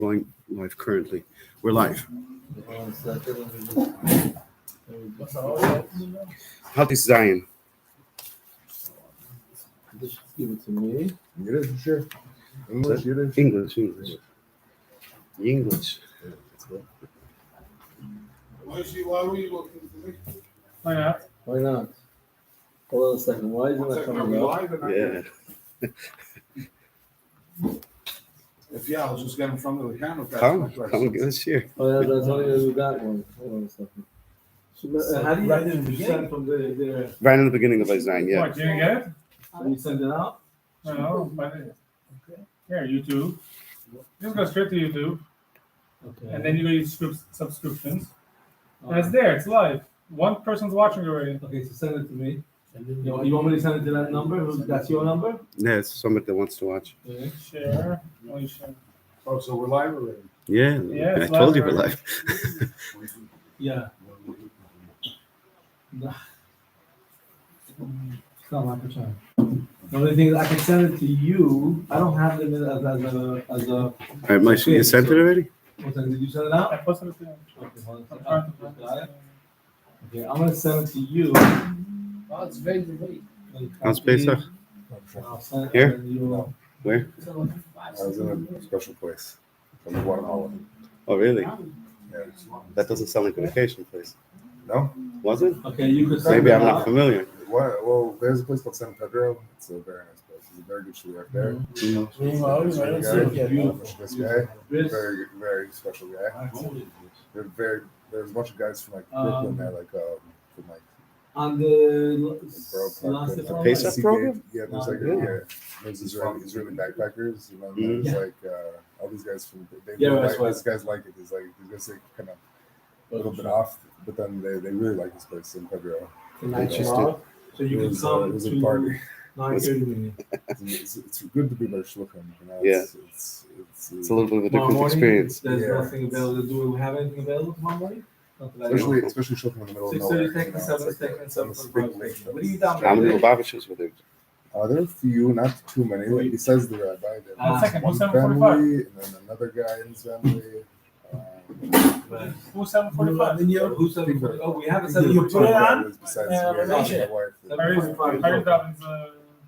Going live currently. We're live. Healthy Zion. Just give it to me. Yiddish, sure. English, Yiddish. English. Why were you looking for me? Why not? Why not? Hold on a second. Why is it not coming up? Yeah. If yeah, I'll just get in front of the camera. Come give us here. Oh, yeah, that's only we got one. Hold on a second. So, how do you send from the Right in the beginning of Zion, yeah. What, you didn't get it? you send it out? No, but here, YouTube. Just go straight to YouTube, Okay. and then you go to subscriptions. And it's there, it's live. One person's watching already. Okay, so send it to me. You want me to send it to that number? That's your number? Yeah, it's somebody that wants to watch. Okay. Share. Only share. Oh, so we're live already. Yeah, Yeah, I it's told you live we're already. live. Yeah. It's not my percent. The only thing is I can send it to you. I don't have them as a. All right, Mike, you sent it already? What's that? Did you send it out? I posted it to you. Okay, hold on. I'm trying to Got it? Okay, I'm gonna send it to you. Oh, it's very late. How's Pesach? I'll send it, Here? and then you- Where? I was in a special place from Guatemala. Oh, really? Yeah. That doesn't sound like a vacation place. No? Was it? Okay, you could send Maybe it I'm not out. familiar. Well, there's a place called San Pedro. It's a very nice place. It's a very good shul there. This guy, very, very special guy. There's a bunch of guys from like Brooklyn there, like from like On the last the Pesach program? Yeah, there's like there's Israeli backpackers, and then there's like all these guys from these guys like it. These guys are kind of a little bit off, but then they really like this place in Pedro. tomorrow. So you It can was, come it was a to party. 9:30. It's good to be there shluchim. You know? Yeah. It's It's a little bit of a Tomorrow different morning, experience. there's Yeah. nothing available. Do we have anything available tomorrow morning? Not that I know. especially shluchim in the middle of 6:30 nowhere. taking, you know, 7 it's like taking, it's 7 a big lake. What do you down How many there? Lubavitchers were there? There are a few, not too many. Like, besides the rabbi, there's One second, one who's 745? family, and then another guy in his family. Who's 745? Who's 7:40? Oh, we have a You put it on? Besides Yeah, my wife. Harry Dobbins,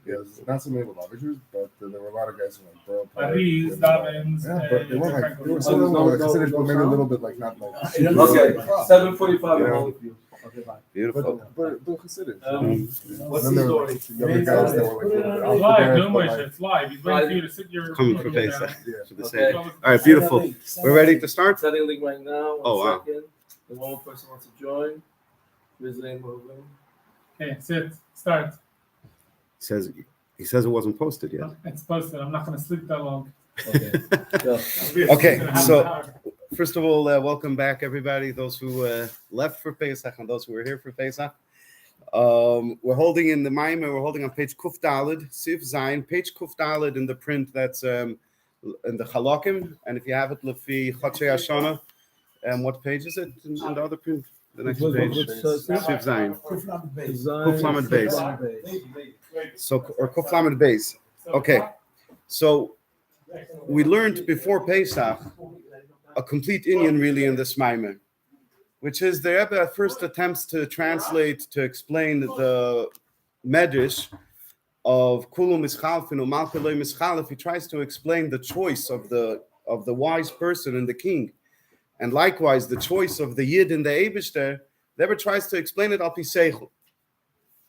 Yeah, there's not so many Lubavitchers, but there were a lot of guys from like Borough Park. Paris, and, Dobbins, Yeah, but they weren't like, they were Oh, some of them no, were no, considered, no but maybe a sound? little bit like not like. Okay, 7:45. Yeah. I'm all with you. Okay, bye. Beautiful. But considered. What's Then the there were story? like the other guys that were like a little bit it's off live, the no bed, more but, shit, like, it's live. He's waiting for you to sit your. Coming for down. Pesach. yeah. For the Okay. same. All right, beautiful. We're ready to start? Setting link right now. Oh, wow. Second. The one person wants to join. Visiting moving. Okay, sit, start. He says it wasn't posted yet. It's posted, I'm not gonna sleep that long. Okay. Go. Okay, It's gonna so- happen now. First of all, welcome back, everybody. Those who left for Pesach and those who were here for Pesach. We're holding in the Maimah, we're holding on page Kuf Daled, Sif Zayin, page Kuf Daled in the print that's in the Chalakim. And if you have it, Lefi Chotzei Hashana, what page is it in the other print? The next page. Sif Zayin. Kuf Lamed Beis. So, or Kuf Lamed Beis. Okay, so we learned before Pesach a complete Indian really in this Maimah, which is the Rebbe at first attempts to translate, to explain the Medrash of Kulu Mischalfin or Malkaloi Mischalif. He tries to explain the choice of the wise person and the king, and likewise the choice of the Yidd and the Eibishter. The Rebbe tries to explain it al pi seichel,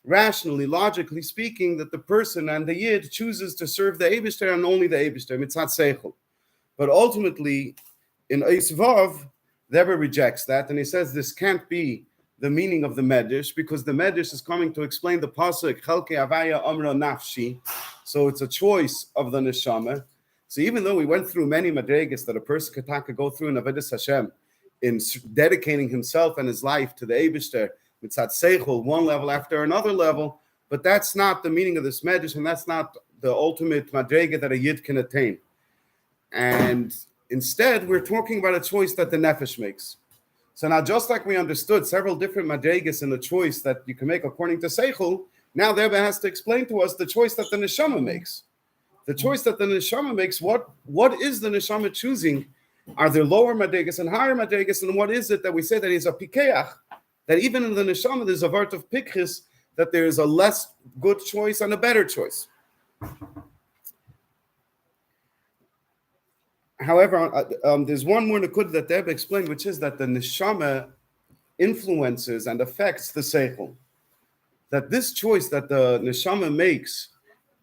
rationally, logically speaking, that the person and the Yid chooses to serve the Eibishter and only the Eibishter, mitzat seichel. But ultimately, in Eis Vav, the Rebbe rejects that, and he says this can't be the meaning of the Medrash, because the Medrash is coming to explain the pasuk Chelke Avaya Amra Nafshi, so it's a choice of the neshama. So even though we went through many madregas that a person could go through in Avodas Hashem, in dedicating himself and his life to the Eibishter, mitzat seichel, one level after another level, but that's not the meaning of this Medrash, and that's not the ultimate madrega that a Yid can attain. And instead, we're talking about a choice that the nefesh makes. So now, just like we understood several different madregas in the choice that you can make according to seichel, now the Rebbe has to explain to us the choice that the neshama makes. The choice that the neshama makes, what is the neshama choosing Are there lower madrigas and higher madrigas? And what is it that we say that he's a pikeach? That even in the neshama there's a vart of pikchis, that there's a less good choice and a better choice. However, there's one more nakud that Deb explained, which is that the neshama influences and affects the seichel. That this choice that the neshama makes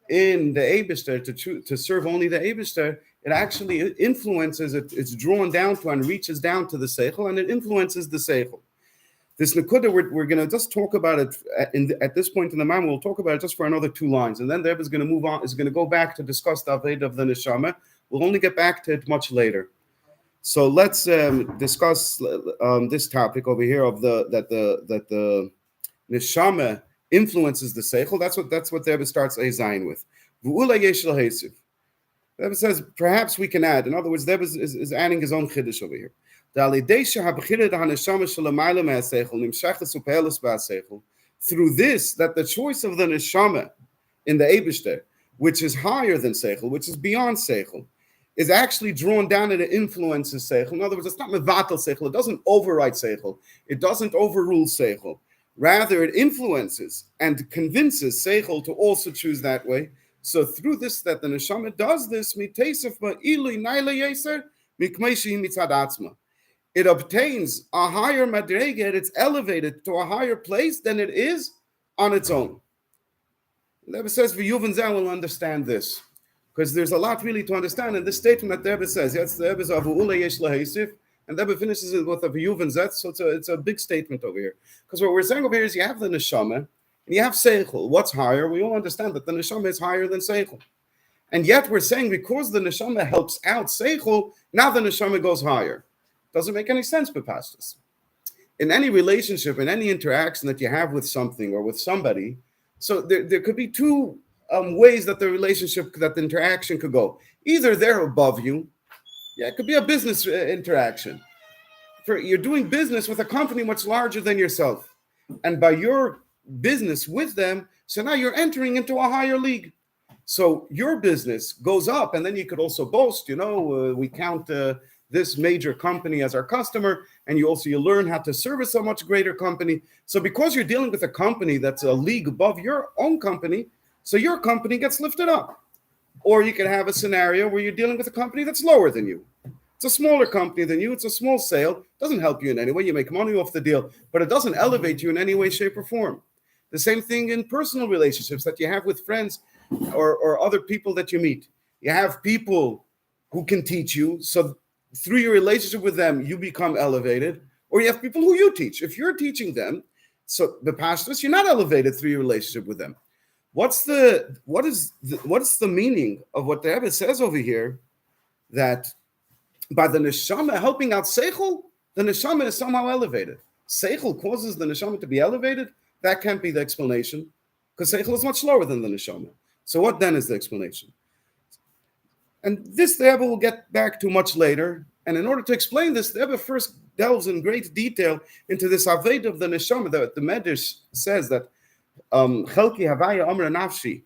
in the Eibishter to serve only the Eibishter, it actually influences it. It's drawn down to and reaches down to the seichel, and it influences the seichel. This nakuda, we're going to just talk about it at this point in the Maimon. We'll talk about it just for another 2 lines, and then the Rebbe is going to move on. Is going to go back to discuss the aved of the neshama. We'll only get back to it much later. So let's discuss this topic over here of that the neshama influences the seichel. That's what the Rebbe starts a zayin with. V'ula yesh lo hesiv. The Rebbe says perhaps we can add. In other words, the Rebbe is adding his own chiddush over here. Through this, that the choice of the neshama in the Eibishter, which is higher than seichel, which is beyond seichel, is actually drawn down and it influences seichel. In other words, it's not mevatel seichel. It doesn't override seichel. It doesn't overrule seichel. Rather, it influences and convinces seichel to also choose that way. So through this, that the neshama does this, it obtains a higher madrega, it's elevated to a higher place than it is on its own. The Rebbe says, V'yuvan zeh will understand this, because there's a lot really to understand in this statement that the Rebbe says. Yes, the Rebbe is of Ula yesh lahesif, and the Rebbe finishes it with a V'yuvan zeh, so it's a big statement over here. Because what we're saying over here is you have the neshama, and you have seichel. What's higher? We all understand that the neshama is higher than seichel. And yet we're saying because the neshama helps out seichel, now the neshama goes higher. Doesn't make any sense, Bepastus. In any relationship, in any interaction that you have with something or with somebody, so there could be 2 ways that the relationship, that the interaction could go. Either they're above you. Yeah, it could be a business interaction. You're doing business with a company much larger than yourself. And by your business with them, so now you're entering into a higher league. So your business goes up, and then you could also boast, we count this major company as our customer, and you learn how to service a much greater company. So because you're dealing with a company that's a league above your own company, so your company gets lifted up. Or you could have a scenario where you're dealing with a company that's lower than you. It's a smaller company than you. It's a small sale. Doesn't help you in any way. You make money off the deal, but it doesn't elevate you in any way, shape, or form. The same thing in personal relationships that you have with friends or other people that you meet. You have people who can teach you, so through your relationship with them, you become elevated, or you have people who you teach. If you're teaching them, so the pastors, you're not elevated through your relationship with them. What is the meaning of what the Rebbe says over here? That by the neshama helping out seichel, the neshama is somehow elevated. Seichel causes the neshama to be elevated. That can't be the explanation, because seichel is much lower than the neshama. So what then is the explanation? And this the Rebbe will get back to much later. And in order to explain this, the Rebbe first delves in great detail into this aved of the neshama. The Medrash says that chelki havaya amra nafshi,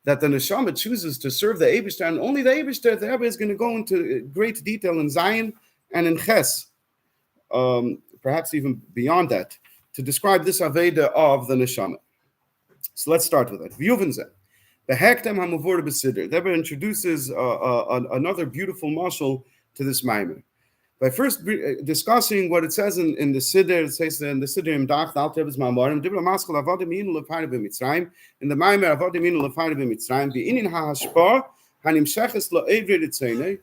that the neshama chooses to serve the Eibishter, and only the Eibishter. The Rebbe is going to go into great detail in Zion and in Ches, perhaps even beyond that, to describe this aveda of the neshama. So let's start with that. V'yuvan zeh. The Hektem HaMavur B'Siddur. The Rebbe introduces another beautiful mashal to this Maimer. By first discussing what it says in the Siddur, it says in the Siddur im Dach, the Alter Rebbe's Ma'amorim, Dibra Maskal Avodim Inu Lefayre B'Mitzrayim, in the Maimer Avodim Inu Lefayre B'Mitzrayim, B'inin HaHashpah, Hanimsheches Lo Eivri Ritzeinei,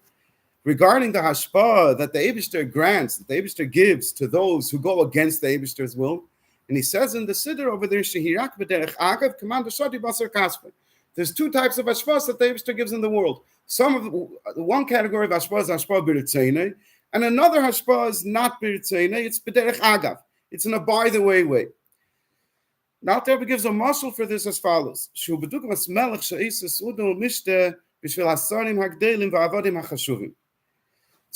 regarding the Hashpah that the Eibishter grants, that the Eibishter gives to those who go against the Eibishter's will. And he says in the Siddur over there, Shehirak B'derech Agav, Command Shadi Basar Kasper. There's 2 types of hashpahs that the Eibishter gives in the world. One category of hashpah is hashpah b'ritzeinei, and another hashpah is not b'ritzeinei. It's b'derech agav. It's in a by-the-way way. Now the Rebbe gives a mashal for this as follows: Shu b'dugmas melech she'isas udo mishte b'shvil hasarim hagdelim v'avadim hachashuvim.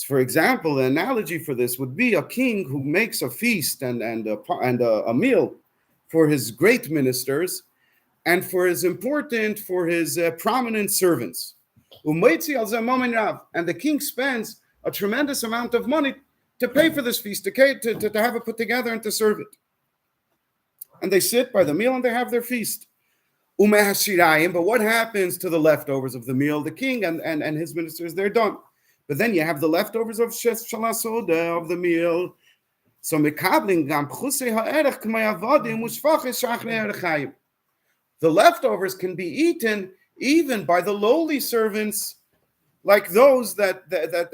For example, the analogy for this would be a king who makes a feast and a meal for his great ministers, and for his prominent servants. And the king spends a tremendous amount of money to pay for this feast, to have it put together and to serve it. And they sit by the meal and they have their feast. But what happens to the leftovers of the meal? The king and his ministers, they're done. But then you have the leftovers of Shalasoda, of the meal. So the leftovers can be eaten even by the lowly servants, like those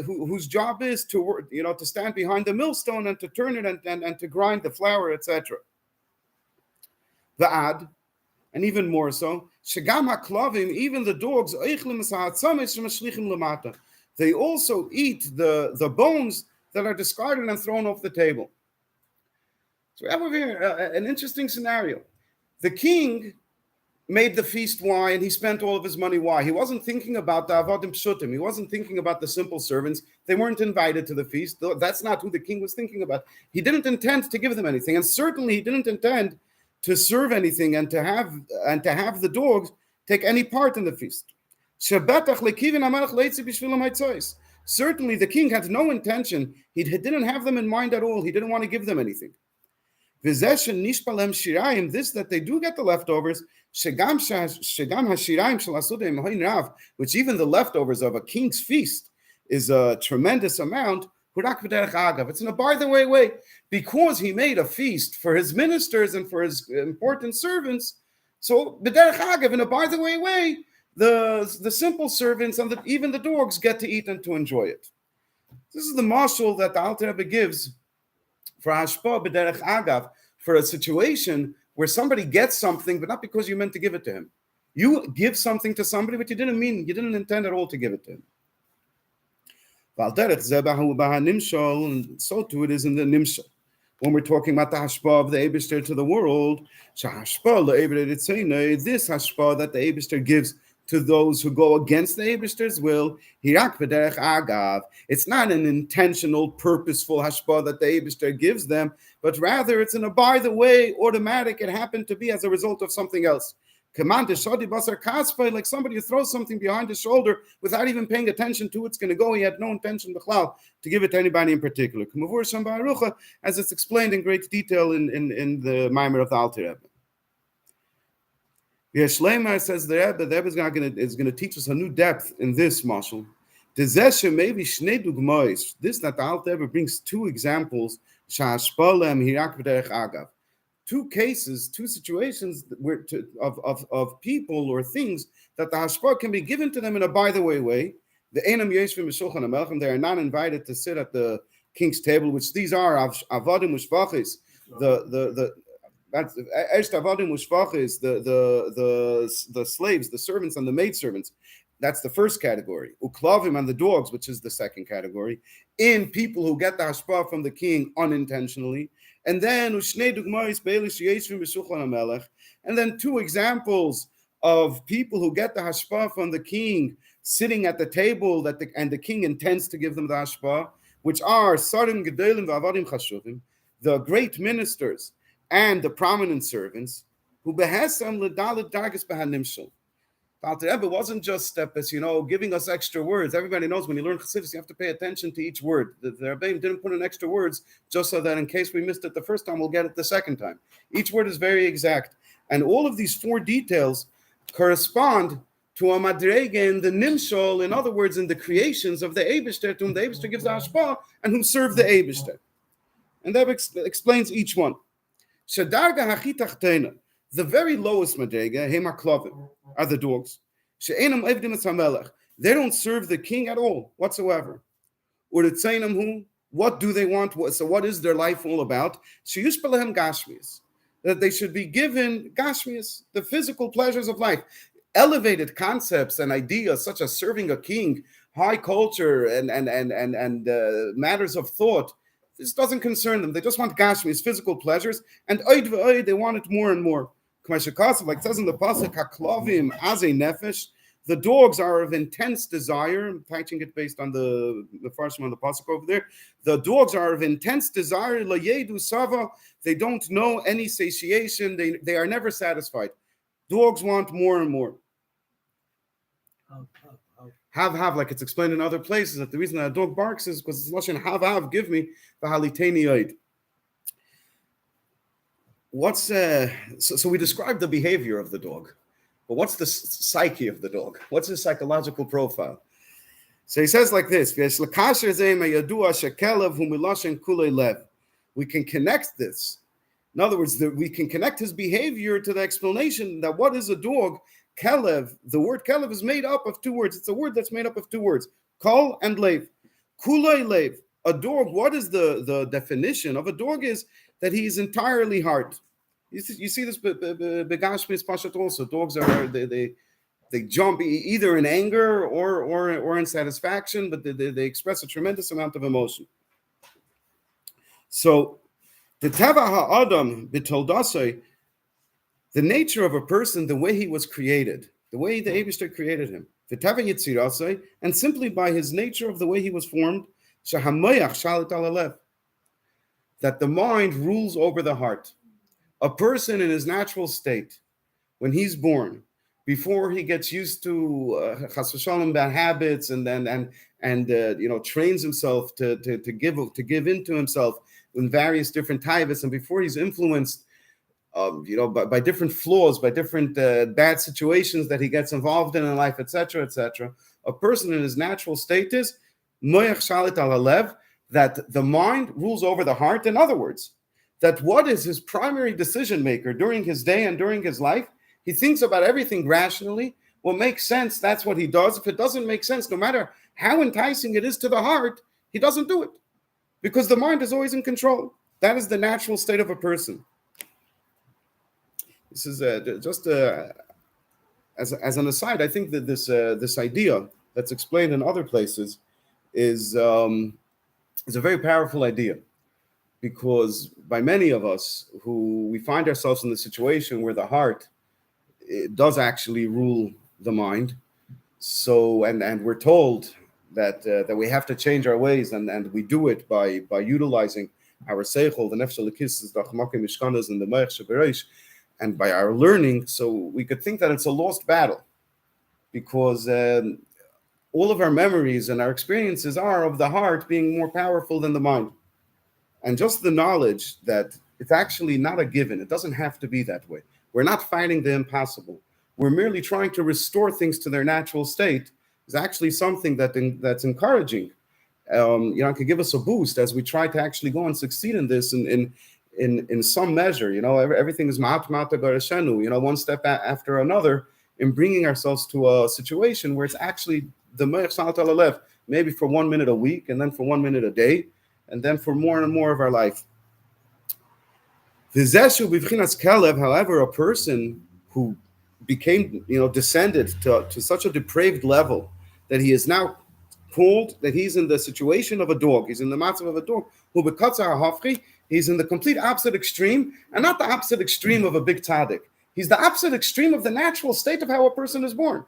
whose job is to work, to stand behind the millstone and to turn it and to grind the flour, etc. The ad, and even more so, shagam haklavim, even the dogs, they also eat the bones that are discarded and thrown off the table. So we have over here an interesting scenario. The king made the feast why, and he spent all of his money why. He wasn't thinking about the avodim pshutim. He wasn't thinking about the simple servants. They weren't invited to the feast. That's not who the king was thinking about. He didn't intend to give them anything, and certainly he didn't intend to serve anything and to have the dogs take any part in the feast. Certainly the king had no intention. He didn't have them in mind at all. He didn't want to give them anything. This that they do get the leftovers, which even the leftovers of a king's feast is a tremendous amount. It's in a by the way, because he made a feast for his ministers and for his important servants. So b'derech agav, in a by the way, the simple servants and even the dogs get to eat and to enjoy it. This is the mashal that the Alter Rebbe gives for hashpa b'derech agav, for a situation where somebody gets something, but not because you meant to give it to him. You give something to somebody, but you didn't intend at all to give it to him. And so too it is in the nimshal. When we're talking about the hashpa of the Eibishter to the world, this hashpa that the Eibishter gives to those who go against the Eibishter's will, it's not an intentional, purposeful hashpa that the Eibishter gives them, but rather it's in a by the way, automatic. It happened to be as a result of something else. Like somebody who throws something behind his shoulder without even paying attention to it's going to go. He had no intention to give it to anybody in particular. As it's explained in great detail in the Maimer of the Alter Rebbe. Shleimer says the Rebbe is going to teach us a new depth in this mashal. This that the Alter Rebbe brings two examples. Two cases, two situations of people or things that the hashpa can be given to them in a by the way. The enam yeshvim b'shulchan hamelchim, they are not invited to sit at the king's table, which these are avodim ushvachis. That's avodim ushvachis, the slaves, the servants, and the maidservants. That's the first category. Uklavim and the dogs, which is the second category. In people who get the hashpa from the king unintentionally. And then two examples of people who get the hashpa from the king sitting at the table and the king intends to give them the hashpa, which are sarim gedolim v'avadim chashuvim, the great ministers and the prominent servants, who behesam l'dalet dargis b'hanimshul. The Alter Rebbe wasn't just giving us extra words. Everybody knows when you learn Chassidus, you have to pay attention to each word. The Rebbe didn't put in extra words just so that in case we missed it the first time, we'll get it the second time. Each word is very exact. And all of these four details correspond to a madrege in the nimshol, in other words, in the creations of the Eibishter, to whom the Eibishter gives the hashpa and who serve the Eibishter. And that explains each one. Shadarga hachitachtena. The very lowest madrega, hema klavim, are the dogs. They don't serve the king at all, whatsoever. What do they want? So what is their life all about? That they should be given gashmias, the physical pleasures of life. Elevated concepts and ideas such as serving a king, high culture, and matters of thought. This doesn't concern them. They just want gashmias, physical pleasures, and they want it more and more. Like it says in the pasuk, "Haklavim azei nefesh," the dogs are of intense desire. I'm teaching it based on the first one on the pasuk over there. The dogs are of intense desire. La yedu sava. They don't know any satiation. They are never satisfied. Dogs want more and more. Have, like it's explained in other places, that the reason that a dog barks is because it's lashon have, give me the haliteni yidd. What's so we described the behavior of the dog, but what's the psyche of the dog? What's his psychological profile? So he says like this: we can connect this. In other words, we can connect his behavior to the explanation that what is a dog? Kelev. The word kelev is made up of two words. It's a word that's made up of two words: kol and lev. Kulei lev. A dog. What is the definition of a dog? Is that he is entirely heart. You see this begashmis pashat also. Dogs are they jump either in anger or in satisfaction, but they express a tremendous amount of emotion. So the teva ha'adam b'toldasei, the nature of a person, the way he was created, the way the Eibishter created him, the teva yitzirasei, and simply by his nature of the way he was formed, shahamayach shalit alalev, that the mind rules over the heart. A person in his natural state, when he's born, before he gets used to chas v'sholom bad habits, and trains himself to give into himself in various different taivas, and before he's influenced, by different flaws, by different bad situations that he gets involved in life, etc., etc. A person in his natural state is moyach shalit alalev, that the mind rules over the heart. In other words, that what is his primary decision maker during his day and during his life? He thinks about everything rationally. What makes sense, that's what he does. If it doesn't make sense, no matter how enticing it is to the heart, he doesn't do it, because the mind is always in control. That is the natural state of a person. This is just as an aside. I think that this idea that's explained in other places is a very powerful idea, because by many of us who we find ourselves in the situation where the heart, it does actually rule the mind. So and we're told that we have to change our ways, and we do it by utilizing our seichel, the nefesh lekis, the chamakim mishkanas, and the moach shebereish, and by our learning. So we could think that it's a lost battle, because all of our memories and our experiences are of the heart being more powerful than the mind. And just the knowledge that it's actually not a given. It doesn't have to be that way. We're not fighting the impossible. We're merely trying to restore things to their natural state is actually something that's encouraging. It could give us a boost as we try to actually go and succeed in this in some measure. Everything is ma'at garashenu, one step after another, in bringing ourselves to a situation where it's actually the me'ach salat alalev, maybe for 1 minute a week, and then for 1 minute a day, and then for more and more of our life. However, a person who became, descended to such a depraved level that he is now called, that he's in the situation of a dog, he's in the matzav of a dog, he's in the complete opposite extreme, and not the opposite extreme of a big tzaddik. He's the opposite extreme of the natural state of how a person is born.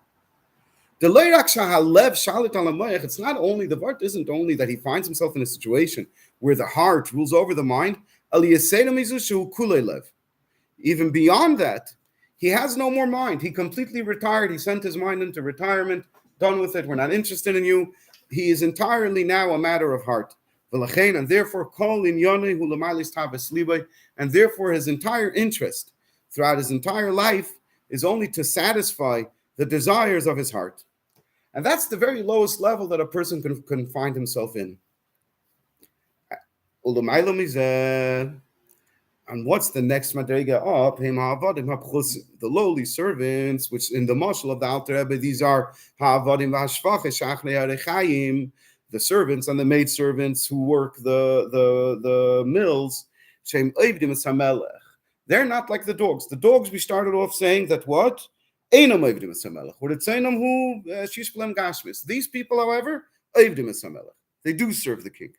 It's not only, the word isn't only that he finds himself in a situation where the heart rules over the mind. Even beyond that, he has no more mind. He completely retired. He sent his mind into retirement. Done with it. We're not interested in you. He is entirely now a matter of heart. And therefore, and therefore his entire interest throughout his entire life is only to satisfy the desires of his heart. And that's the very lowest level that a person can find himself in. And what's the next madrega up? The lowly servants, which in the mashal of the Alter Rebbe, these are the servants and the maidservants who work the mills. They're not like the dogs. The dogs, we started off saying that what? These people, however, they do serve the king.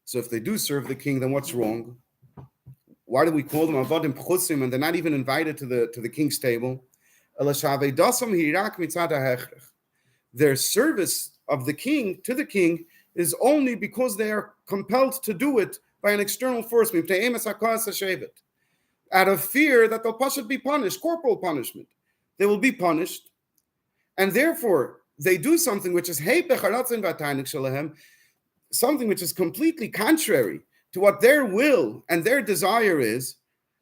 So if they do serve the king, then what's wrong? Why do we call them avodim pchusim and they're not even invited to the king's table? Their service of the king to the king is only because they are compelled to do it by an external force, out of fear that they'll be punished, corporal punishment. They will be punished, and therefore they do something which is something which is completely contrary to what their will and their desire is.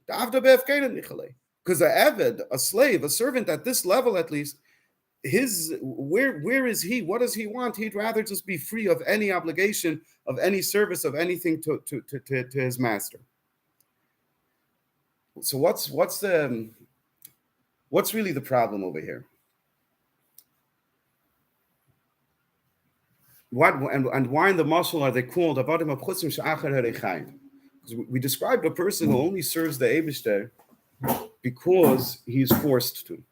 Because a eved, a slave, a servant at this level at least, where is he? What does he want? He'd rather just be free of any obligation, of any service, of anything to his master. So what's really the problem over here? What and why in the mashal are they called avadim achutzim she'achar harechayim? Because we described a person who only serves the Eibishter because he is forced to.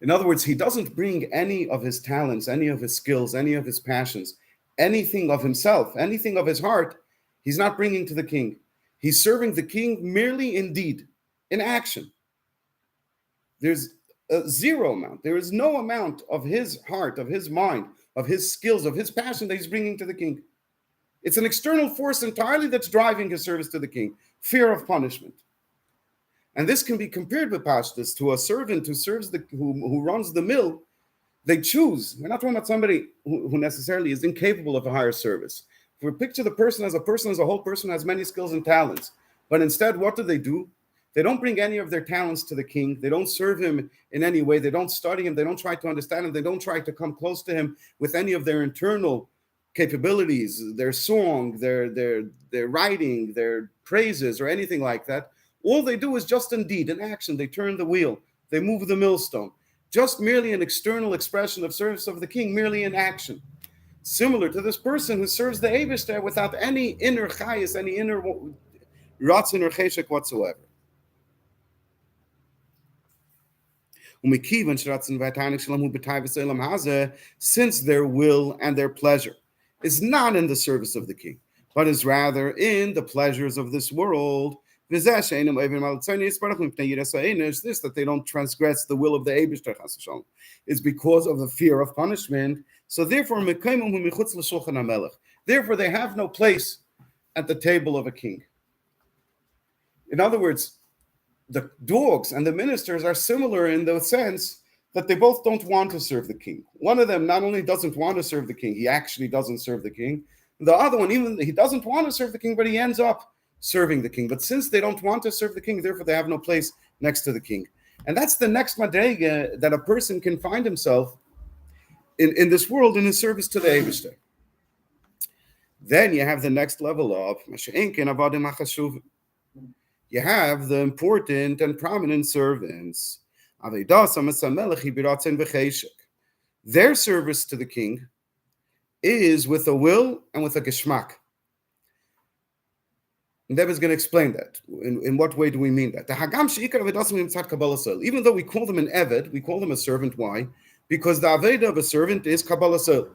In other words, he doesn't bring any of his talents, any of his skills, any of his passions, anything of himself, anything of his heart. He's not bringing to the king. He's serving the king merely in deed, in action. There's a zero amount. There is no amount of his heart, of his mind, of his skills, of his passion that he's bringing to the king. It's an external force entirely that's driving his service to the king. Fear of punishment. And this can be compared with pashtus to a servant who serves who runs the mill. They choose. We're not talking about somebody who necessarily is incapable of a higher service. If we picture the person as a whole person has many skills and talents, but instead, what do? They don't bring any of their talents to the king. They don't serve him in any way. They don't study him. They don't try to understand him. They don't try to come close to him with any of their internal capabilities, their song, their writing, their praises, or anything like that. All they do is just in deed, in action. They turn the wheel. They move the millstone. Just merely an external expression of service of the king, merely in action. Similar to this person who serves the Eibishter without any inner chayas, any inner ratzon or cheshek whatsoever. Since their will and their pleasure is not in the service of the king, but is rather in the pleasures of this world, this that they don't transgress the will of the Eibishter is because of the fear of punishment. So therefore they have no place at the table of a king. In other words, the dogs and the ministers are similar in the sense that they both don't want to serve the king. One of them not only doesn't want to serve the king, he actually doesn't serve the king. The other one, even he doesn't want to serve the king, but he ends up serving the king. But since they don't want to serve the king, therefore they have no place next to the king. And that's the next madrega that a person can find himself in this world in his service to the Eibishter. Then you have the next level of you have the important and prominent servants. Their service to the king is with a will and with a geschmack. And Deb is going to explain that. In what way do we mean that? Even though we call them an eved, we call them a servant. Why? Because the aveda of a servant is kabbalah sol.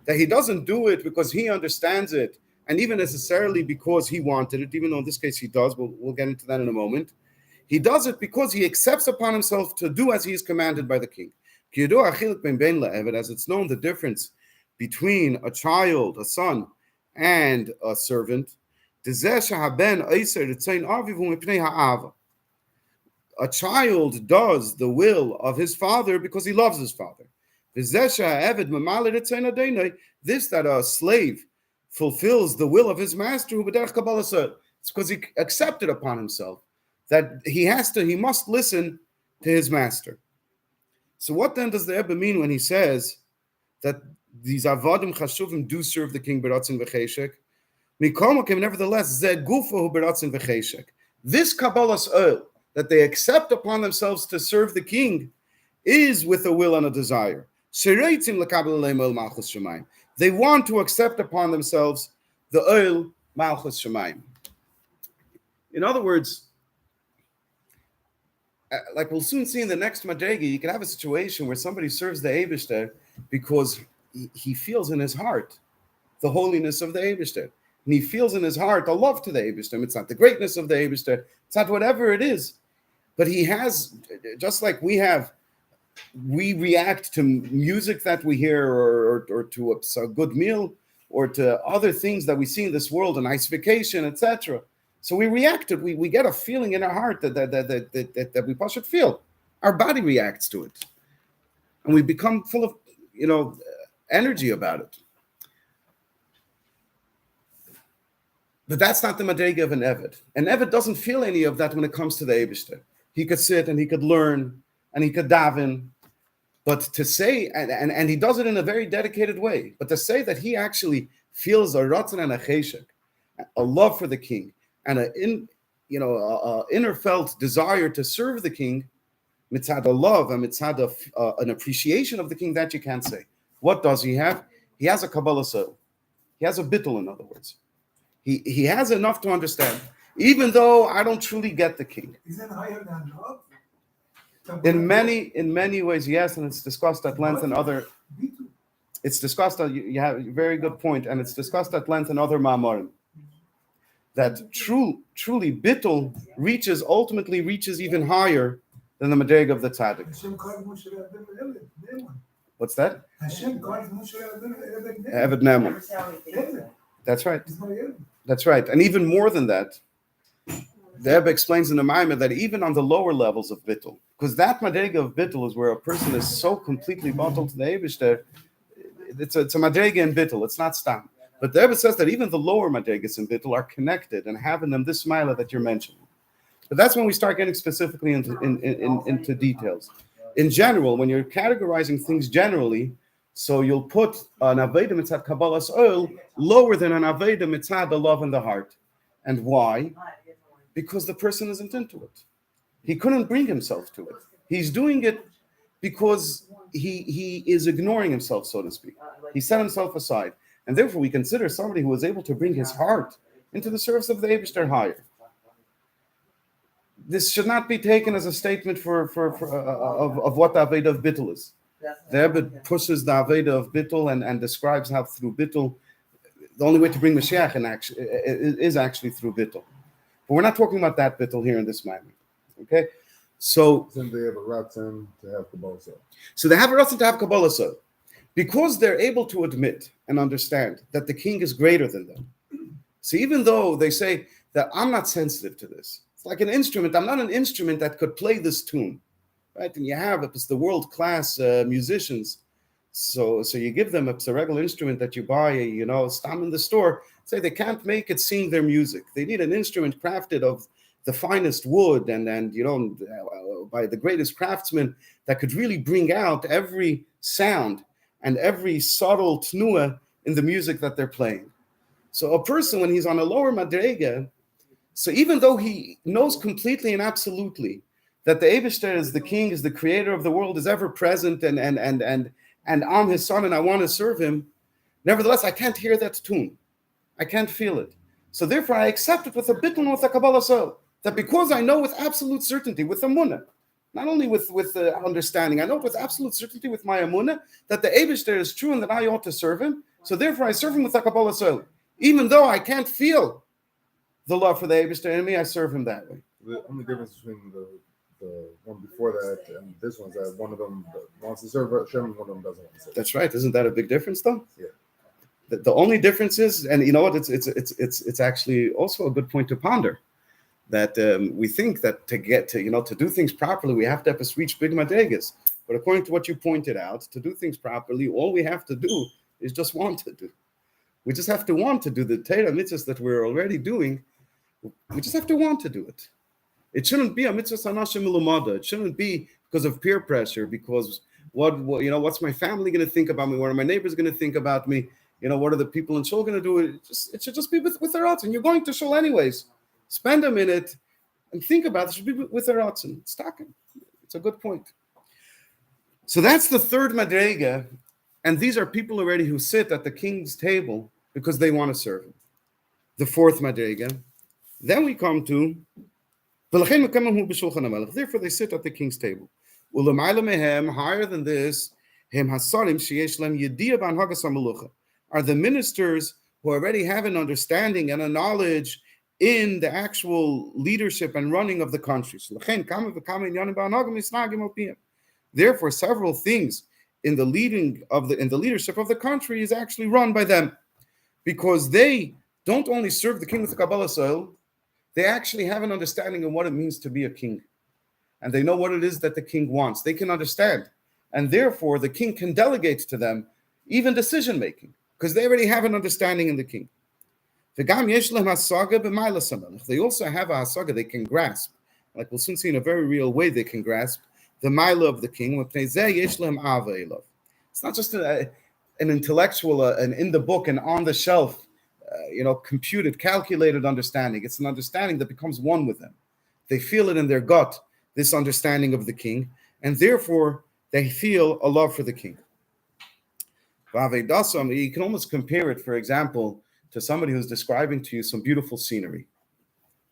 That he doesn't do it because he understands it, and even necessarily because he wanted it, even though in this case he does. We'll get into that in a moment. He does it because he accepts upon himself to do as he is commanded by the king. As it's known, the difference between a child, a son, and a servant. A child does the will of his father because he loves his father. This that a slave fulfills the will of his master, it's because he accepted upon himself that he must listen to his master. So what then does the Rebbe mean when he says that these avodim chashuvim do serve the king beratzin v'cheshek? Nevertheless, this kabbalas oil that they accept upon themselves to serve the king is with a will and a desire. They want to accept upon themselves the oil malchus shemayim. In other words, like we'll soon see in the next madrega, you can have a situation where somebody serves the Eibishter because he feels in his heart the holiness of the Eibishter. And he feels in his heart a love to the Eibishter. It's not the greatness of the Eibishter. It's not whatever it is. But he has, just like we react to music that we hear or to a good meal or to other things that we see in this world, a nice vacation, etc. So we react to it. We get a feeling in our heart that we should feel. Our body reacts to it. and we become full of, energy about it. But that's not the madrega of an Eved. An Eved doesn't feel any of that when it comes to the Eibishter. He could sit and he could learn and he could daven, but to say, and he does it in a very dedicated way, but to say that he actually feels a ratzon and a cheshek, a love for the king, and a inner felt desire to serve the king, mitzad a love and mitzad an appreciation of the king, that you can't say. What does he have? He has a Kabbalah soul. He has a bittul, in other words. He has enough to understand, even though I don't truly get the king. Is that higher than love? In many ways, yes, and it's discussed at length in other. It's discussed. You have a very good point, and it's discussed at length in other ma'amarim. That truly bittul ultimately reaches even higher than the madrega of the tzaddik. What's that? Eved Ne'eman. That's right. That's right. And even more than that, the Rebbe explains in the Maimon that even on the lower levels of bittul, because that madrega of bittul is where a person is so completely bottled to the Eibishter, it's a madrega in bittul, it's not stam. But the Rebbe says that even the lower madregas in bittul are connected and have in them this smila that you're mentioning. But that's when we start getting specifically into details. In general, when you're categorizing things generally, so you'll put an Aveda mitzad Kabbalah's oil lower than an Aveda mitzad the love in the heart. And why? Because the person isn't into it. He couldn't bring himself to it. He's doing it because he is ignoring himself, so to speak. He set himself aside. And therefore, we consider somebody who was able to bring his heart into the service of the Eibishter higher. This should not be taken as a statement of what the Aveda of Bittul is. The Rebbe pushes the Aveda of Bittul and describes how through Bittul, the only way to bring Mashiach is actually through Bittul. But we're not talking about that Bittul here in this moment. Okay? So they have a ratzon to have Kabbalah soul. So they have a ratzon to have Kabbalah soul. Because they're able to admit and understand that the king is greater than them. So even though they say that I'm not sensitive to this, it's like an instrument. I'm not an instrument that could play this tune, right? And you have it's the world-class musicians. So you give them a regular instrument that you buy, stam in the store. Say they can't make it sing their music. They need an instrument crafted of the finest wood and by the greatest craftsmen that could really bring out every sound and every subtle tnua in the music that they're playing. So a person, when he's on a lower madrega, so even though he knows completely and absolutely that the Eibishter is the king, is the creator of the world, is ever present, and I'm his son and I want to serve him, nevertheless, I can't hear that tune. I can't feel it. So therefore, I accept it with a bittul and with a Kabbalah soul, that because I know with absolute certainty, with the munah, not only with the understanding, I know with absolute certainty with my amunah that the Eibishter is true and that I ought to serve him. So therefore, I serve him with a Kabbalah soul. Even though I can't feel the love for the Eibishter in me, I serve him that way. The only difference between the one before that and this one's that one of them wants to serve Hashem and one of them doesn't want to serve. That's right. Isn't that a big difference, though? Yeah. The only difference is, and you know what? It's actually also a good point to ponder. That we think that to get to do things properly, we have to reach big madregas. But according to what you pointed out, to do things properly, all we have to do is just want to do. We just have to want to do the Torah mitzvahs that we're already doing. We just have to want to do it. It shouldn't be a mitzvah sanashim milumada. It shouldn't be because of peer pressure. Because what's my family going to think about me? What are my neighbors going to think about me? What are the people in shul going to do? It should just be with their ratzon. You're going to shul anyways. Spend a minute and think about it. It should be with a ratzon. It's a good point. So that's the third madrega, and these are people already who sit at the king's table because they want to serve him. The fourth madrega. Then we come to therefore they sit at the king's table. Higher than this, are the ministers who already have an understanding and a knowledge in the actual leadership and running of the country. Therefore, several things in the leadership of the country is actually run by them, because they don't only serve the king with the Kabbalah soil, they actually have an understanding of what it means to be a king, and they know what it is that the king wants. They can understand and therefore the king can delegate to them even decision making because they already have an understanding in the king. They also have a hasaga they can grasp, like we'll soon see in a very real way. They can grasp the mila of the king. It's not just an intellectual, an in the book and on the shelf, computed, calculated understanding. It's an understanding that becomes one with them. They feel it in their gut, this understanding of the king, and therefore they feel a love for the king. You can almost compare it, for example, to somebody who's describing to you some beautiful scenery.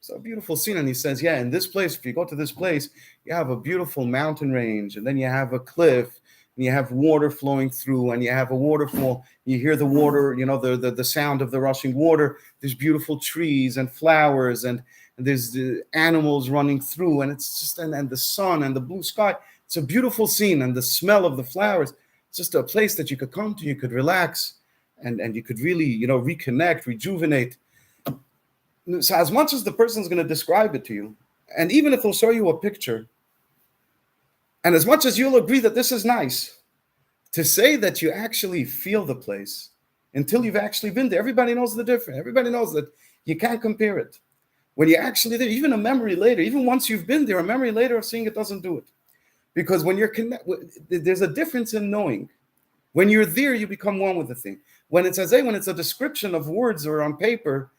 So a beautiful scene, and he says, yeah, in this place, if you go to this place, you have a beautiful mountain range, and then you have a cliff, and you have water flowing through, and you have a waterfall. You hear the water, the sound of the rushing water. There's beautiful trees and flowers, and there's the animals running through, and it's just and the sun and the blue sky. It's a beautiful scene, and the smell of the flowers. It's just a place that you could come to, you could relax, and you could really, reconnect, rejuvenate. So as much as the person's going to describe it to you, and even if they'll show you a picture, and as much as you'll agree that this is nice, to say that you actually feel the place until you've actually been there, everybody knows the difference. Everybody knows that you can't compare it. When you're actually there, even a memory later, even once you've been there, a memory later of seeing it doesn't do it. Because when you're there's a difference in knowing. When you're there, you become one with the thing. When it's a description of words or on paper,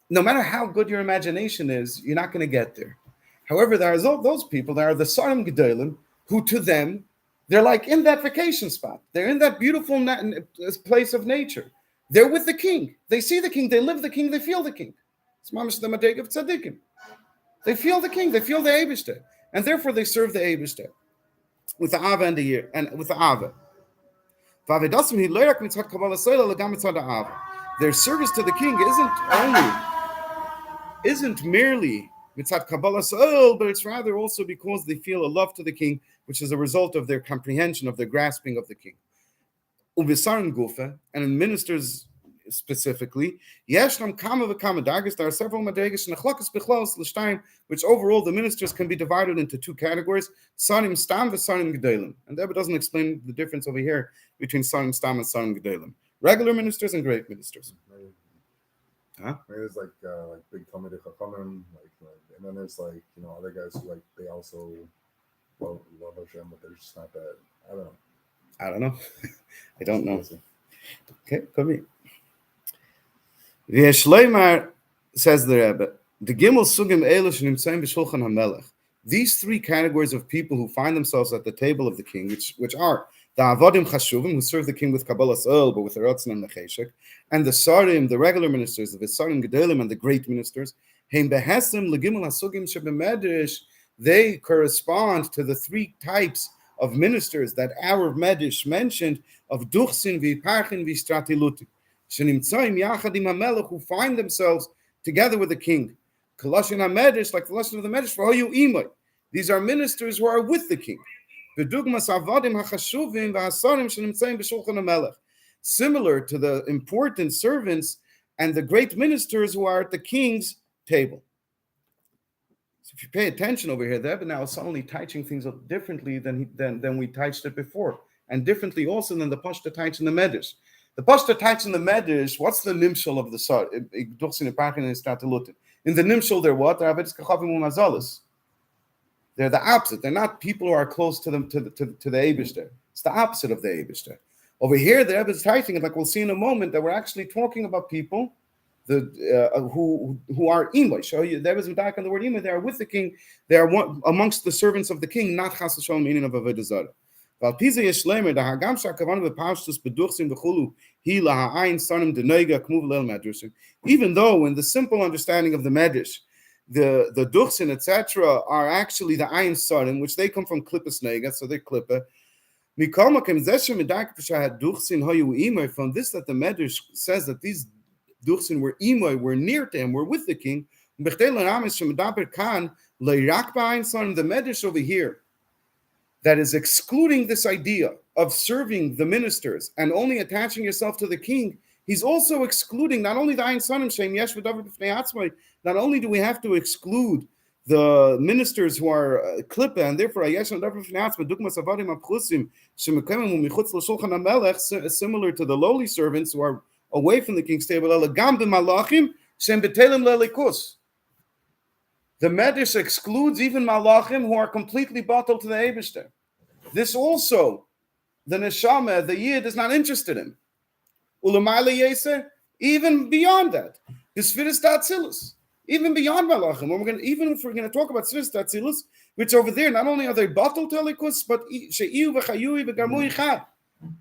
no matter how good your imagination is, you're not going to get there. However, there are those people, there are the Sarim Gedolim, who to them, they're like in that vacation spot. They're in that beautiful place of nature. They're with the king. They see the king, they live the king, they feel the king. It's mamash the madeg of tzaddikim. They feel the king, they feel the Eibishter. And therefore they serve the Eibishter with the Ava and the year, and with the Ava. Their service to the king isn't merely mitzat Kabbalah Sa'il, but it's rather also because they feel a love to the king, which is a result of their comprehension, of their grasping of the king. And in ministers specifically, there are several madregas, which overall the ministers can be divided into two categories, sanim stam and sanim gedolim. And that doesn't explain the difference over here between sanim stam and sanim gedolim. Regular ministers and great ministers. Maybe there's like big Talmidei Chachamim, and then there's other guys who they also love Hashem, but they're just not that. I don't know. I don't know. Okay, come here. Shleimar says the Rebbe, the Gimel Sugim Eilish Nimtzaim B'Shulchan HaMelech. These three categories of people who find themselves at the table of the king, which are the Avodim Chashuvim, who serve the king with Kabbalah Sa'il, but with Erotzen and Necheshek, and the Sarim, the regular ministers, the Sarim Gedolim, and the great ministers, Heim Behesim Legimel Hasugim Shebemedish, they correspond to the three types of ministers that our Medish mentioned of Duchsin, Viparchin, Vistratiluti, Shenimtzaim Yachadim HaMelech, who find themselves together with the king. Koloshin HaMedish, like the lesson of the Medish, for Hoyu Imai. These are ministers who are with the king. Similar to the important servants and the great ministers who are at the king's table. So if you pay attention over here, the Rebbe now is suddenly teaching things differently than we taught it before, and differently also than the Pashta teach in the Medish. The Pashta teach in the Medish, what's the nimshal of the Sar? In the nimshal, they're what? They're the opposite. They're not people who are close to the Eibishter. It's the opposite of the Eibishter. Over here, the Rebbe is teaching it, like we'll see in a moment, that we're actually talking about people who are imay. Show you there was back on the word imay. They are with the king. They are one amongst the servants of the king, not chas v'shalom meaning of avodah zarah. Even though in the simple understanding of the Medish, the duchsin, etc., are actually the ayin sarim, which they come from klippas nega, so they're klippa. From this, that the Medrash says that these duchsin were imay, were near to him, were with the king. The Medrash over here that is excluding this idea of serving the ministers and only attaching yourself to the king, he's also excluding not only the ayin sarim shem yesh v'davar b'fnei atzmai. Not only do we have to exclude the ministers who are klippe, and therefore similar to the lowly servants who are away from the king's table. The Medrash excludes even malachim who are completely bottled to the Eibishter. This also, the neshama, the yidd, is not interested in. Ulamayla yeser, even beyond that, the Sfiris Tatzilus, even beyond malachim. Even if we're going to talk about Sfiris Tatzilus, which over there not only are they bottled to Elikus, but sheiu v'chayui v'gamui chad.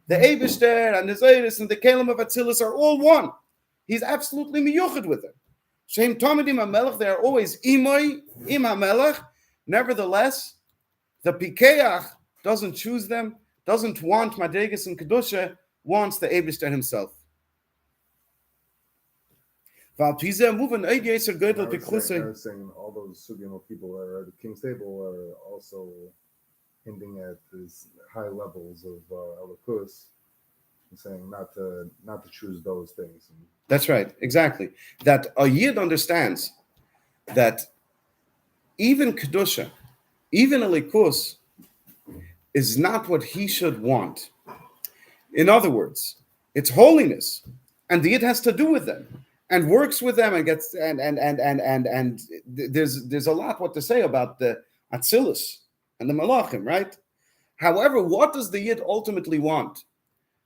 The Eibishter and the Zayris and the Kalim of Atzilus are all one. He's absolutely miyuchad with them. Shem Tomidim HaMelech, they are always imoy, im HaMelech. Nevertheless, the Pikeach doesn't choose them, doesn't want Madregas and Kedusha, wants the Eibishter himself. I was saying all those Sugimo people that are at the king's table are also hinting at these high levels of Elikus, and saying not to choose those things. That's right, exactly. That a Yid understands that even Kedusha, even Elikus, is not what he should want. In other words, it's holiness, and the Yid has to do with them, and works with them, and gets and there's a lot what to say about the Atzilus and the Malachim, right? However, what does the Yid ultimately want?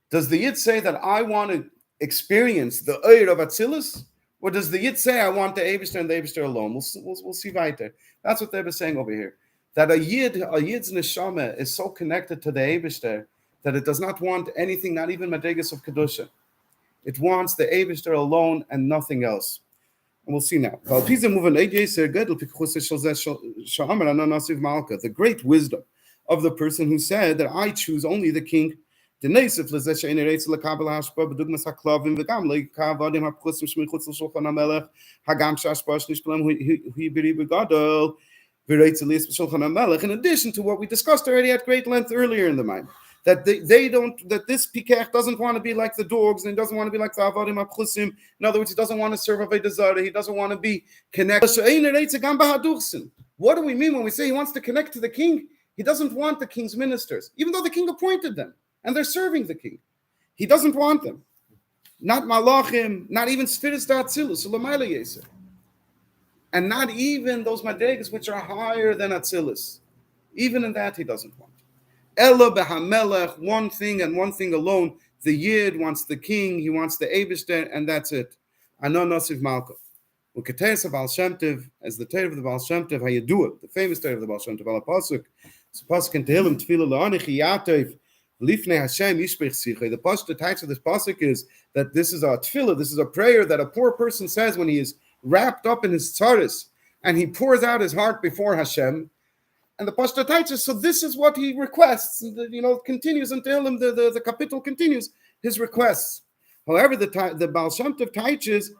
Does the Yid say that I want to experience the Eir of Atzilus, or does the Yid say I want the Eibishter and the Eibishter alone? We'll see weiter. That's what they were saying over here. That a Yid's neshama is so connected to the Eibishter that it does not want anything, not even Madregas of Kedusha. It wants the Eibishter alone and nothing else. And we'll see now. The great wisdom of the person who said that I choose only the king. In addition to what we discussed already at great length earlier in the mind, that that this pikech doesn't want to be like the dogs, and he doesn't want to be like the avadim apchusim. In other words, he doesn't want to serve avodah zarah. He doesn't want to be connected. What do we mean when we say he wants to connect to the king? He doesn't want the king's ministers, even though the king appointed them and they're serving the king. He doesn't want them. Not malachim, not even Sfiris Atzilus, Ulamayla yeser. And not even those madregas which are higher than Atzilus. Even in that he doesn't want. Ella b'hamelech, one thing and one thing alone. The Yid wants the king, he wants the Eibishter, and that's it. Anon Nosiv Malka. Uketeres of Baal Shem Tov, as the Torah of the Baal Shem Tov, how you do it, the famous Torah of the Baal Shem Tov, Al Pasuk. So Pasuk in Tehillim, Tefillah La'anichi Yatov, Lifnei Hashem Yishpech Sichei. The title of this Pasuk is that this is a tefillah, this is a prayer that a poor person says when he is wrapped up in his tzaris, and he pours out his heart before Hashem. And the Pasuk teaches, so this is what he requests. Continues until him the capital continues his requests. However, the Baal Shem Tov teaches,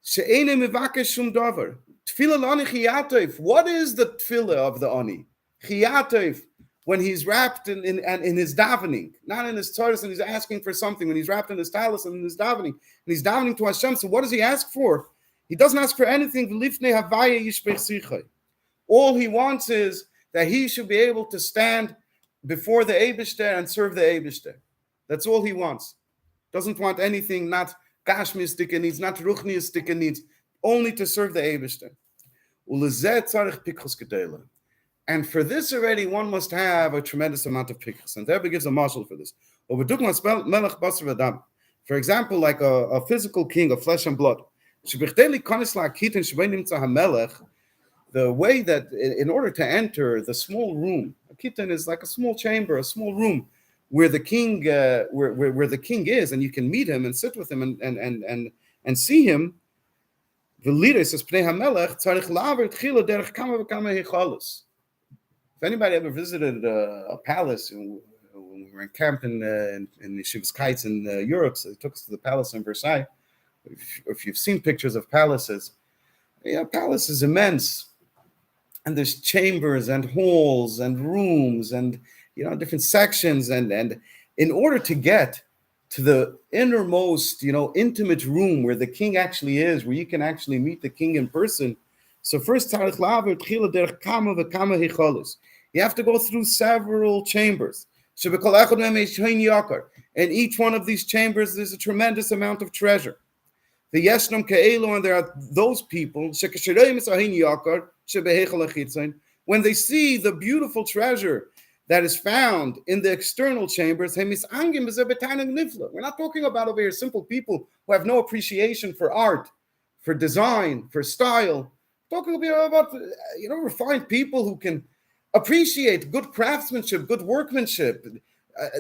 she'ene mivakesh shum davar. Tefillah lani chiyatov. What is the tefillah of the ani? Chiyatov, when he's wrapped in his davening, not in his tzaris, and he's asking for something. When he's wrapped in his talis and in his davening, and he's davening to Hashem. So what does he ask for? He doesn't ask for anything. All he wants is that he should be able to stand before the Eibishter and serve the Eibishter. That's all he wants. Doesn't want anything, not gashmistic needs, not ruchniistic needs, only to serve the Eibishter. And for this already, one must have a tremendous amount of pickles. And the Rebbe gives a marshal for this. For example, like a physical king of flesh and blood. The way that in order to enter the small room, a kitan is like a small chamber, a small room where the king where the king is, and you can meet him and sit with him and see him. If anybody ever visited a palace, when we were encamped in Yeshivas Kites in Europe, so they took us to the palace in Versailles. If you've seen pictures of palaces, palace is immense, and there's chambers and halls and rooms and different sections, and in order to get to the innermost intimate room where the king actually is, where you can actually meet the king in person, So first, you have to go through several chambers. In each one of these chambers, there's a tremendous amount of treasure. And there are those people, when they see the beautiful treasure that is found in the external chambers, we're not talking about over here simple people who have no appreciation for art, for design, for style. We're talking about refined people who can appreciate good craftsmanship, good workmanship,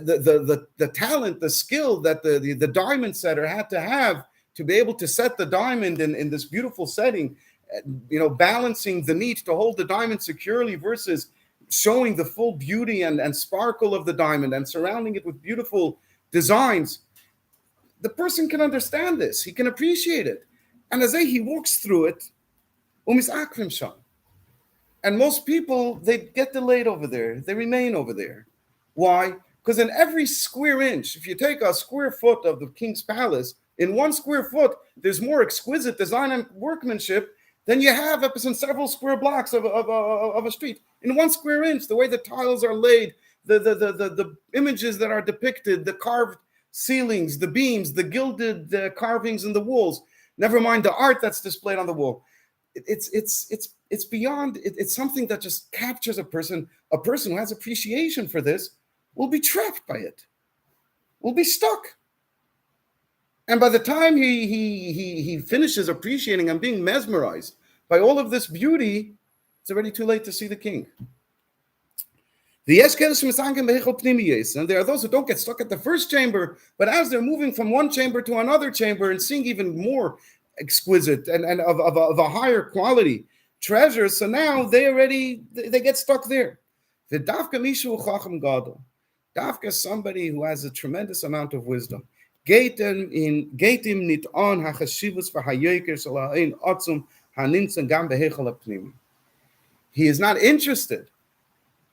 the talent, the skill that the diamond setter had to have to be able to set the diamond in this beautiful setting, balancing the need to hold the diamond securely versus showing the full beauty and sparkle of the diamond and surrounding it with beautiful designs. The person can understand this. He can appreciate it. And as he walks through it, and most people, they get delayed over there. They remain over there. Why? Because in every square inch, if you take a square foot of the king's palace, in 1 square foot, there's more exquisite design and workmanship than you have up in several square blocks of a street. In 1 square inch, the way the tiles are laid, the images that are depicted, the carved ceilings, the beams, the gilded carvings in the walls, never mind the art that's displayed on the wall. It's beyond, it's something that just captures a person who has appreciation for this will be trapped by it, will be stuck. And by the time he finishes appreciating and being mesmerized by all of this beauty, it's already too late to see the king. And there are those who don't get stuck at the first chamber, but as they're moving from one chamber to another chamber and seeing even more exquisite and of a higher quality treasures, so now they get stuck there. The Dafka is somebody who has a tremendous amount of wisdom. He is not interested.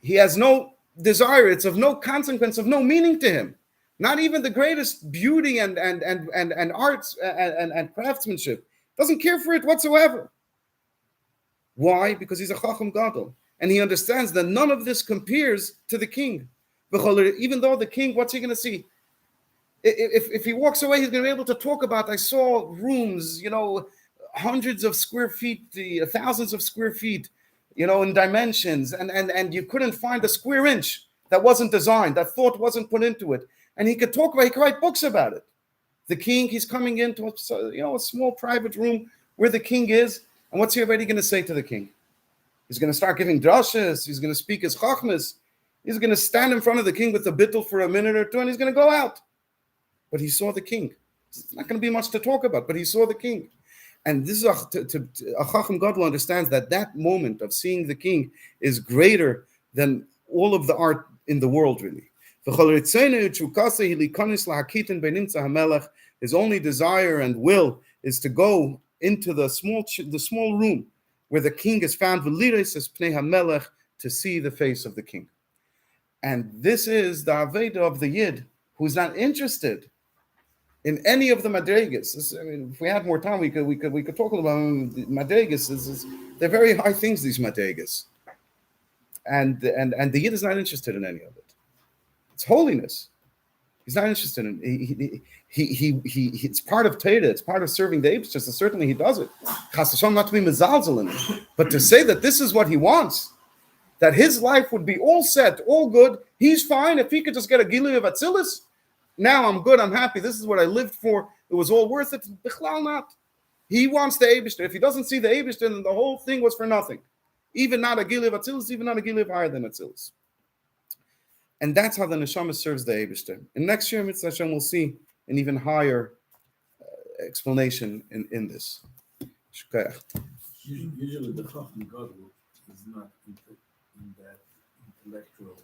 He has no desire. It's of no consequence, of no meaning to him. Not even the greatest beauty and arts and craftsmanship. Doesn't care for it whatsoever. Why? Because he's a Chacham Gadol. And he understands that none of this compares to the king. Even though the king, what's he going to see? If he walks away, he's going to be able to talk about, I saw rooms, hundreds of square feet, thousands of square feet, in dimensions, and you couldn't find a square inch that wasn't designed, that thought wasn't put into it. And he could write books about it. The king, he's coming into a small private room where the king is, and what's he already going to say to the king? He's going to start giving drashas, he's going to speak his chachmas, he's going to stand in front of the king with the bittul for a minute or two, and he's going to go out. But he saw the king. It's not going to be much to talk about, but he saw the king. And this is a Chacham Gadol understands that moment of seeing the king is greater than all of the art in the world, really. His only desire and will is to go into the small room where the king is found, to see the face of the king. And this is the Aveda of the Yidd, who's not interested in any of the madregas. I mean, if we had more time, we could talk about madregas. They're very high things, these madregas, and the Yidd is not interested in any of it. It's holiness. He's not interested in it. It's part of Torah. It's part of serving the Eibush. So certainly he does it. Chas v'shalom, not to be mezalzel in it, but to say that this is what he wants, that his life would be all set, all good. He's fine if he could just get a gilui of atzilus. Now I'm good, I'm happy, this is what I lived for, it was all worth it. Bichlal not. He wants the Eibush. If he doesn't see the Eibush, then the whole thing was for nothing. Even not a gilui of atzilus, even not a gilui of higher than atzilus. And that's how the neshama serves the Eibush. And next year, Mitzvah Hashem, we'll see an even higher explanation in this. Usually the Chacham Gadol is not in that intellectual